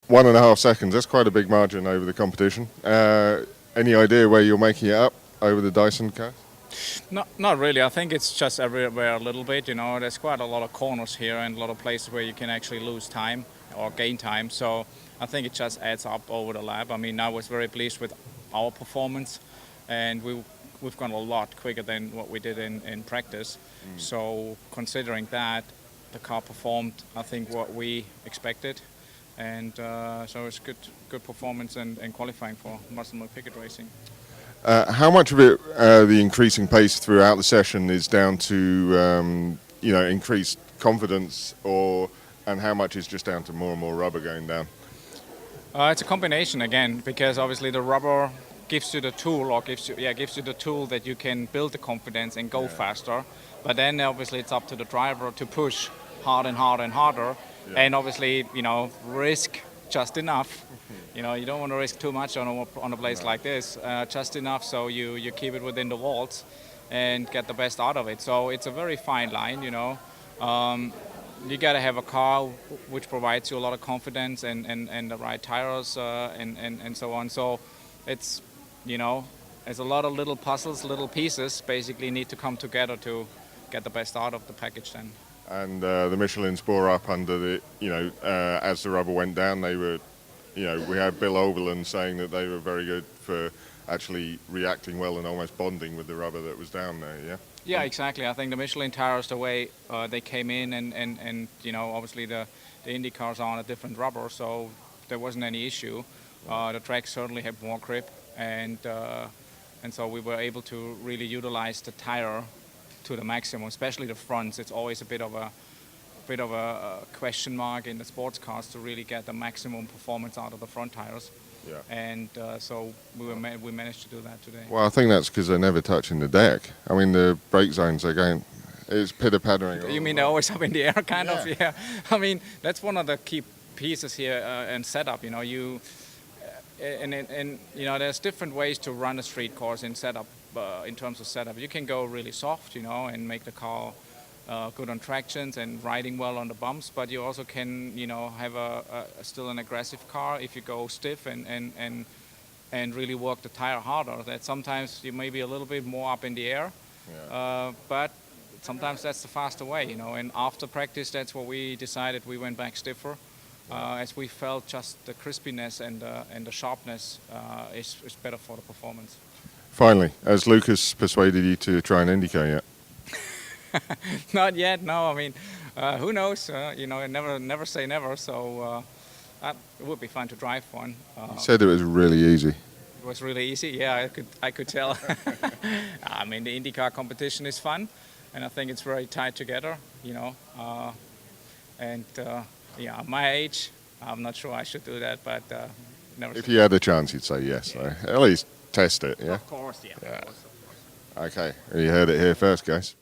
1.5 seconds, that's quite a big margin over the competition. Any idea where you're making it up over the Dyson car? Not really. I think it's just everywhere a little bit. There's quite a lot of corners here and a lot of places where you can actually lose time or gain time. So I think it just adds up over the lap. I mean, I was very pleased with our performance, and we've gone a lot quicker than what we did in practice. So considering that, the car performed, I think, what we expected. And so it's good performance and qualifying for Baltimore Pickett Racing. How much of it, the increasing pace throughout the session, is down to increased confidence, and how much is just down to more and more rubber going down? It's a combination again, because obviously the rubber gives you the tool, or gives you the tool that you can build the confidence and go faster. But then obviously it's up to the driver to push hard and harder and harder, and obviously risk just enough. You don't want to risk too much on a place like this, just enough so you keep it within the walls and get the best out of it. So it's a very fine line. You got to have a car which provides you a lot of confidence and the right tires and so on. So it's there's a lot of little puzzles, little pieces basically need to come together to get the best out of the package then. And the Michelins bore up under the as the rubber went down. They were we had Bill Oberlin saying that they were very good for actually reacting well and almost bonding with the rubber that was down there. Yeah, exactly. I think the Michelin tires, the way they came in, and obviously the Indy cars are on a different rubber, so there wasn't any issue. The track certainly had more grip, and so we were able to really utilize the tire to the maximum, especially the fronts. It's always a bit of a question mark in the sports cars to really get the maximum performance out of the front tires. Yeah. And so we managed to do that today. Well, I think that's because they're never touching the deck. I mean, the brake zones are going, it's pitter-pattering. You mean they're always up in the air, kind of? Yeah. I mean, that's one of the key pieces here in setup. There's different ways to run a street course in setup. In terms of setup, you can go really soft, and make the car good on tractions and riding well on the bumps, but you also can, have still an aggressive car if you go stiff and really work the tire harder. That sometimes you may be a little bit more up in the air, but sometimes that's the faster way, And after practice, that's what we decided. We went back stiffer, as we felt just the crispiness and the sharpness is better for the performance. Finally, has Lucas persuaded you to try an IndyCar yet? Not yet, no. I mean, who knows? Never say never. So it would be fun to drive one. You said it was really easy. It was really easy. Yeah, I could tell. I mean, the IndyCar competition is fun, and I think it's very tied together. My age, I'm not sure I should do that, but never. If you had a chance, you'd say yes. Yeah. So at least test it. Yeah. Of course, yeah. Of course. Okay, you heard it here first, guys.